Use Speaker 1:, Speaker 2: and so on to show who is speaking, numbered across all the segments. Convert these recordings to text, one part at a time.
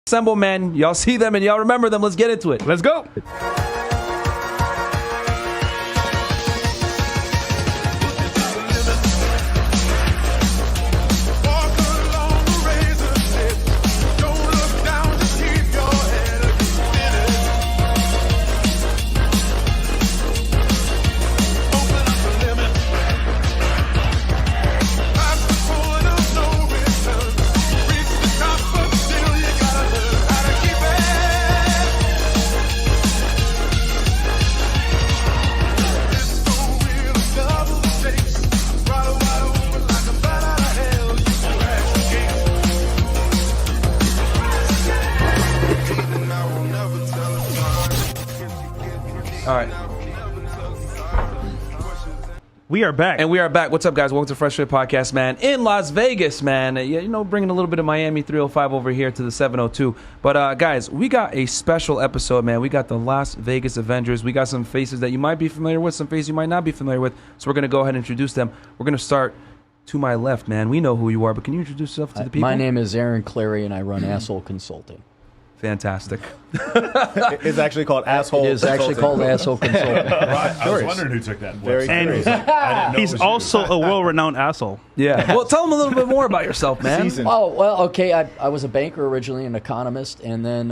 Speaker 1: Assemble, man. Y'all see them and y'all remember them. Let's get into it.
Speaker 2: Let's go.
Speaker 1: All right.
Speaker 2: We are back.
Speaker 1: And we are back. What's up, guys? Welcome to Fresh Fit Podcast, man. In Las Vegas, man. Yeah, you know, bringing a little bit of Miami 305 over here to the 702. But, guys, we got a special episode, man. We got the Las Vegas Avengers. We got some faces that you might be familiar with, some faces you might not be familiar with. So we're going to go ahead and introduce them. We're going to start to my left, man. We know who you are, but can you introduce yourself to the people?
Speaker 3: My name is Aaron Clary, and I run Asshole Consulting.
Speaker 1: Fantastic.
Speaker 4: It's actually called Asshole
Speaker 3: It is actually called Asshole Consulting.
Speaker 5: I was wondering who took that.
Speaker 4: Very
Speaker 2: And
Speaker 4: curious.
Speaker 5: I didn't know
Speaker 2: he's
Speaker 5: it was you.
Speaker 2: also a well-renowned asshole.
Speaker 1: Yeah. Well, tell them a little bit more about yourself, man.
Speaker 4: Seasoned.
Speaker 3: Oh, well, okay. I was a banker originally, an economist, and then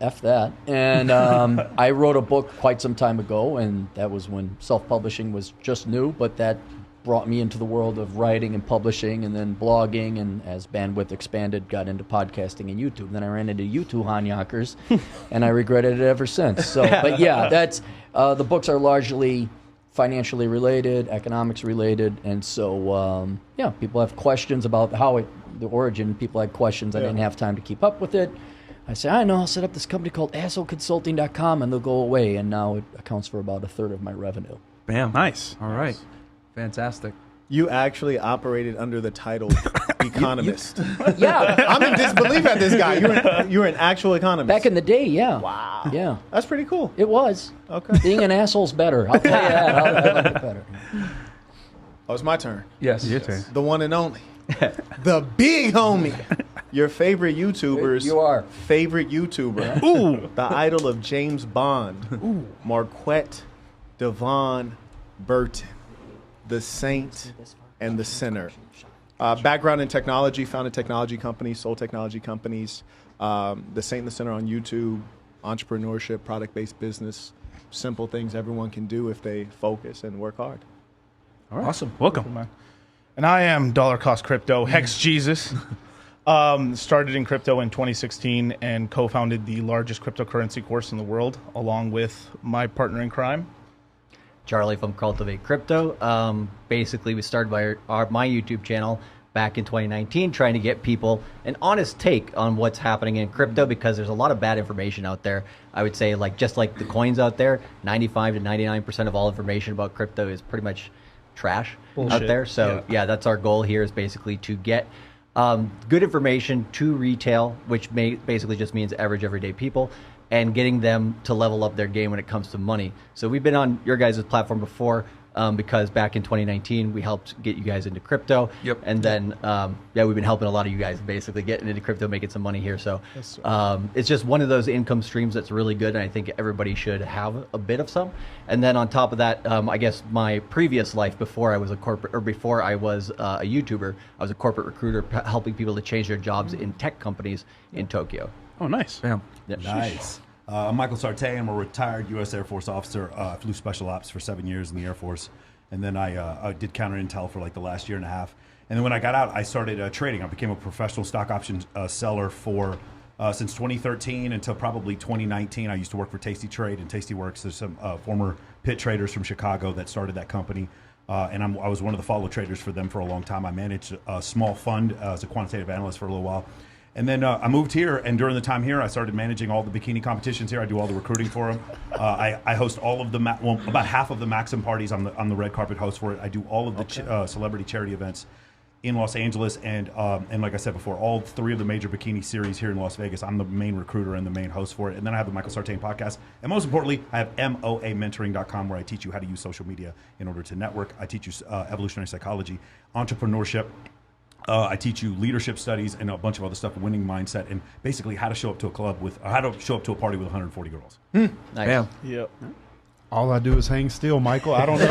Speaker 3: F that. And I wrote a book quite some time ago, and that was when self-publishing was just new, but that brought me into the world of writing and publishing and then blogging, and as bandwidth expanded, got into podcasting and YouTube. Then I ran into you two Hanyakers, and I regretted it ever since. So, but yeah, that's the books are largely financially related, economics related, and so yeah, people have questions about the origin. People had questions. I didn't have time to keep up with it. I said, I know, I'll set up this company called assholeconsulting.com, and they'll go away, and now it accounts for about a third of my revenue.
Speaker 1: Bam.
Speaker 2: Nice.
Speaker 1: All right. Fantastic.
Speaker 4: You actually operated under the title economist.
Speaker 3: Yeah.
Speaker 4: I'm in disbelief at this guy. You're an actual economist.
Speaker 3: Back in the day, yeah.
Speaker 4: Wow.
Speaker 3: Yeah.
Speaker 4: That's pretty cool.
Speaker 3: It was.
Speaker 4: Okay.
Speaker 3: Being an asshole's better. I'll tell you that. I like it better.
Speaker 4: Oh, it's my turn.
Speaker 1: Yes.
Speaker 2: Your turn.
Speaker 4: The one and only. The big homie. Your favorite YouTuber's
Speaker 3: You are.
Speaker 4: favorite YouTuber.
Speaker 2: Ooh.
Speaker 4: The idol of James Bond. Ooh. Marquette Devon Burton. The Saint and the Sinner. Background in technology, founded technology companies, sold technology companies. The Saint and the Sinner on YouTube, entrepreneurship, product-based business, simple things everyone can do if they focus and work hard.
Speaker 1: All right. Awesome.
Speaker 2: Welcome. And I am Dollar Cost Crypto, Hex Jesus. Started in crypto in 2016 and co-founded the largest cryptocurrency course in the world, along with my partner in crime.
Speaker 6: Charlie from Cultivate Crypto. Basically, we started my YouTube channel back in 2019, trying to get people an honest take on what's happening in crypto, because there's a lot of bad information out there. I would say, just like the coins out there, 95 to 99% of all information about crypto is pretty much trash out there. So yeah, that's our goal here, is basically to get good information to retail, which basically just means average everyday people, and getting them to level up their game when it comes to money. So we've been on your guys' platform before because back in 2019, we helped get you guys into crypto.
Speaker 1: Yep.
Speaker 6: And then, we've been helping a lot of you guys basically getting into crypto, making some money here. So it's just one of those income streams that's really good, and I think everybody should have a bit of some. And then on top of that, I guess my previous life before I was a YouTuber, I was a corporate recruiter helping people to change their jobs in tech companies in Tokyo.
Speaker 2: Oh, nice.
Speaker 1: Bam.
Speaker 6: Yep.
Speaker 5: Nice. I'm Michael Sartay. I'm a retired U.S. Air Force officer. I flew special ops for 7 years in the Air Force. And then I did counter intel for the last year and a half. And then when I got out, I started trading. I became a professional stock option seller for since 2013 until probably 2019. I used to work for Tasty Trade and Tasty Works. There's some former pit traders from Chicago that started that company. And I was one of the follow traders for them for a long time. I managed a small fund as a quantitative analyst for a little while. And then I moved here, and during the time here, I started managing all the bikini competitions here. I do all the recruiting for them. I host all of the, about half of the Maxim parties. I'm the red carpet host for it. I do all of the celebrity charity events in Los Angeles, and like I said before, all three of the major bikini series here in Las Vegas. I'm the main recruiter and the main host for it. And then I have the Michael Sartain podcast. And most importantly, I have MOAmentoring.com, where I teach you how to use social media in order to network. I teach you evolutionary psychology, entrepreneurship, I teach you leadership studies and a bunch of other stuff, winning mindset, and basically how to show up to a club with, how to show up to a party with 140 girls.
Speaker 6: Nice.
Speaker 1: Bam.
Speaker 2: Yep.
Speaker 7: All I do is hang still, Michael. I don't know.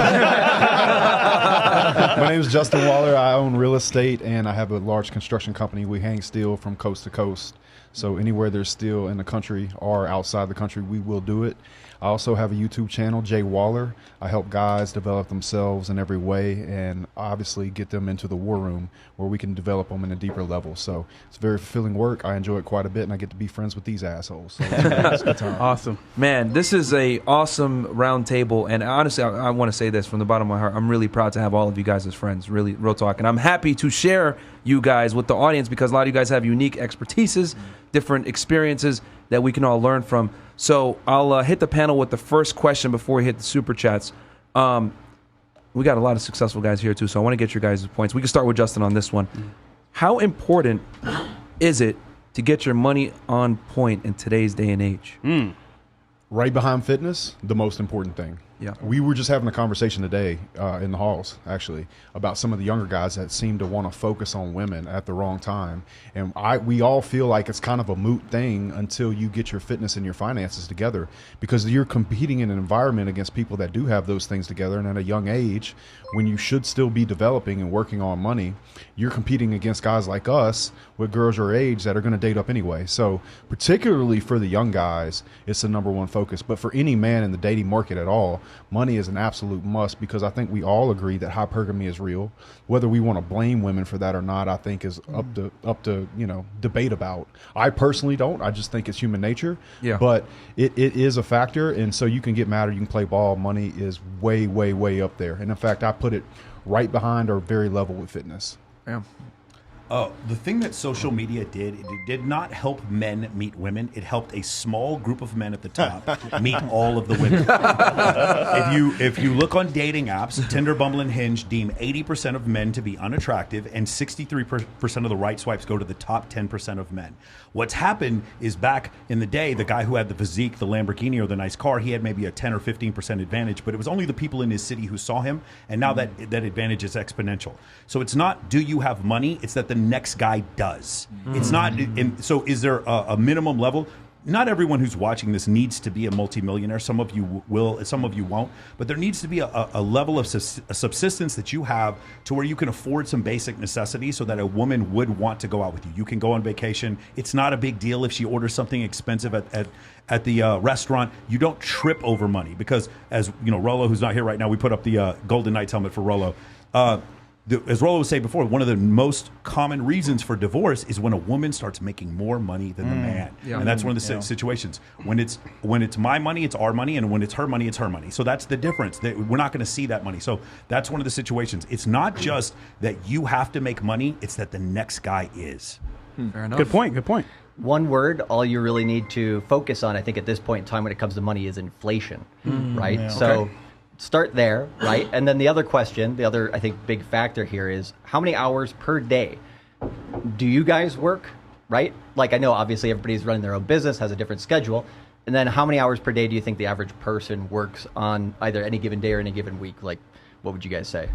Speaker 7: My name is Justin Waller. I own real estate, and I have a large construction company. We hang steel from coast to coast. So anywhere there's steel in the country or outside the country, we will do it. I also have a YouTube channel, Jay Waller. I help guys develop themselves in every way and obviously get them into the war room where we can develop them in a deeper level. So it's very fulfilling work. I enjoy it quite a bit, and I get to be friends with these assholes. So it's a good time.
Speaker 2: Awesome.
Speaker 1: Man, this is a awesome round table, and honestly, I want to say this from the bottom of my heart. I'm really proud to have all of you guys as friends, really, real talk. And I'm happy to share you guys with the audience because a lot of you guys have unique expertises, different experiences that we can all learn from. So I'll hit the panel with the first question before we hit the super chats. We got a lot of successful guys here too, so I want to get your guys' points. We can start with Justin on this one. How important is it to get your money on point in today's day and age?
Speaker 7: Right behind fitness, the most important thing.
Speaker 1: Yeah.
Speaker 7: We were just having a conversation today in the halls, actually, about some of the younger guys that seem to want to focus on women at the wrong time. And we all feel like it's kind of a moot thing until you get your fitness and your finances together, because you're competing in an environment against people that do have those things together. And at a young age, when you should still be developing and working on money, you're competing against guys like us with girls your age that are going to date up anyway. So particularly for the young guys, it's the number one focus. But for any man in the dating market at all, money is an absolute must, because I think we all agree that hypergamy is real. Whether we want to blame women for that or not, I think is up to debate about. I personally don't. I just think it's human nature.
Speaker 1: Yeah.
Speaker 7: But it is a factor, and so you can get mad or you can play ball. Money is way, way, way up there. And in fact, I put it right behind or very level with fitness.
Speaker 1: Yeah.
Speaker 5: The thing that social media did, it did not help men meet women. It helped a small group of men at the top meet all of the women. If you look on dating apps, Tinder, Bumble, and Hinge deem 80% of men to be unattractive, and 63% of the right swipes go to the top 10% of men. What's happened is, back in the day, the guy who had the physique, the Lamborghini, or the nice car, he had maybe a 10 or 15% advantage, but it was only the people in his city who saw him, and now that advantage is exponential. So it's not, do you have money? It's that the next guy does. It's not. So is there a minimum level? Not everyone who's watching this needs to be a multimillionaire. Some of you will, some of you won't. But there needs to be a level of subsistence that you have to where you can afford some basic necessities so that a woman would want to go out with you. You can go on vacation. It's not a big deal if she orders something expensive at the restaurant. You don't trip over money, because, as you know, Rollo, who's not here right now, we put up the Golden Knights helmet for Rollo. As Rollo was saying before, one of the most common reasons for divorce is when a woman starts making more money than the man. Yeah. And that's one of the situations. When it's my money, it's our money, and when it's her money, it's her money. So that's the difference. We're not going to see that money. So that's one of the situations. It's not just that you have to make money, it's that the next guy is.
Speaker 1: Fair enough.
Speaker 2: Good point. Good point.
Speaker 6: One word, all you really need to focus on, I think, at this point in time when it comes to money is inflation, right?
Speaker 2: Yeah.
Speaker 6: So. Okay. Start there, right? And then the other question, the other, I think, big factor here is how many hours per day do you guys work, right? Like, I know obviously everybody's running their own business, has a different schedule. And then how many hours per day do you think the average person works on either any given day or any given week? Like, what would you guys say?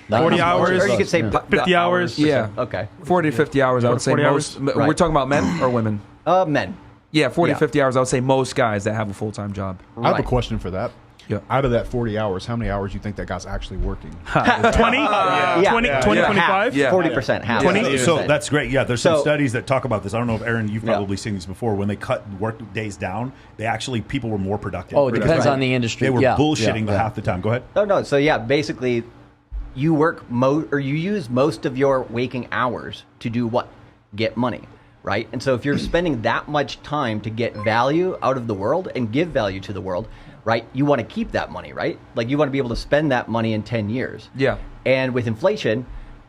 Speaker 2: 40 hours.
Speaker 6: Or you could say
Speaker 2: 50 hours.
Speaker 1: Yeah.
Speaker 6: Okay.
Speaker 1: 40 to 50 hours, I would say
Speaker 2: 40
Speaker 1: most.
Speaker 2: hours?
Speaker 1: We're talking about men or women?
Speaker 6: Men.
Speaker 1: Yeah, 40
Speaker 6: Yeah.
Speaker 1: to 50 hours, I would say most guys that have a full-time job.
Speaker 7: I have a
Speaker 6: Right.
Speaker 7: question for that.
Speaker 1: Yeah.
Speaker 7: Out of that 40 hours, how many hours do you think that guy's actually working?
Speaker 2: 20?
Speaker 6: Yeah.
Speaker 2: 20,
Speaker 6: Yeah.
Speaker 2: 25?
Speaker 1: Yeah.
Speaker 6: 40%, half.
Speaker 2: 20?
Speaker 5: So that's great. Yeah, there's some
Speaker 6: So-
Speaker 5: studies that talk about this. I don't know if, Aaron, you've
Speaker 6: Yeah.
Speaker 5: probably seen these before. When they cut work days down, people were more productive.
Speaker 3: Oh, it depends
Speaker 6: Right.
Speaker 3: on the industry.
Speaker 5: They were
Speaker 3: Yeah,
Speaker 5: bullshitting
Speaker 3: yeah.
Speaker 5: half the time. Go ahead.
Speaker 6: No. So yeah, basically, you work or you use most of your waking hours to do what? Get money, right? And so if you're spending that much time to get value out of the world and give value to the world, right? You want to keep that money, right? Like, you want to be able to spend that money in 10 years.
Speaker 1: Yeah.
Speaker 6: And with inflation,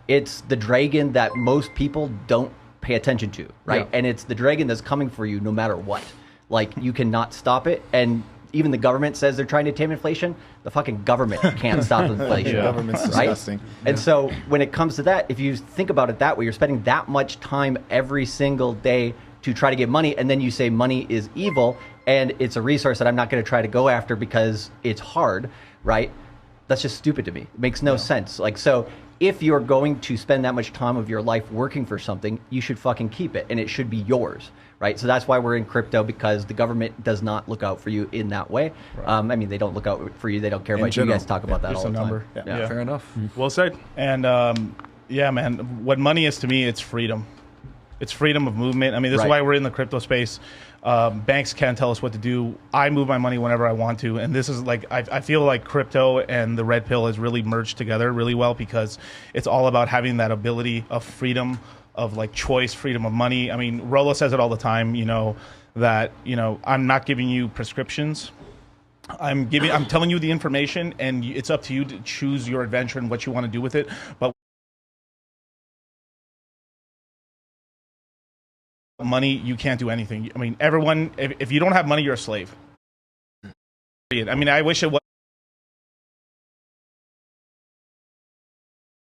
Speaker 6: it's the dragon that most people don't pay attention to, right?
Speaker 1: Yeah.
Speaker 6: And it's the dragon that's coming for you no matter what. Like, you cannot stop it. And even the government says they're trying to tame inflation. The fucking government can't stop inflation.
Speaker 4: The government's
Speaker 6: right?
Speaker 4: disgusting.
Speaker 6: And so when it comes to that, if you think about it that way, you're spending that much time every single day to try to get money, and then you say money is evil and it's a resource that I'm not going to try to go after because it's hard, right? That's just stupid to me. It makes no sense. Like, so if you're going to spend that much time of your life working for something, you should fucking keep it, and it should be yours, right? So that's why we're in crypto, because the government does not look out for you in that way. I mean, they don't look out for you. They don't care about you. You guys talk about that all the time.
Speaker 2: Yeah.
Speaker 1: Fair enough.
Speaker 2: Well said. And yeah, man, what money is to me, it's freedom. It's freedom of movement. I mean, this is why we're in the crypto space. Banks can't tell us what to do. I move my money whenever I want to. And this is like, I feel like crypto and the red pill has really merged together really well, because it's all about having that ability of freedom, of like choice, freedom of money. I mean, Rolo says it all the time, you know, that, you know, I'm not giving you prescriptions. I'm telling you the information, and it's up to you to choose your adventure and what you want to do with it. But money, you can't do anything. I mean, everyone, if you don't have money, you're a slave. I mean, I wish it was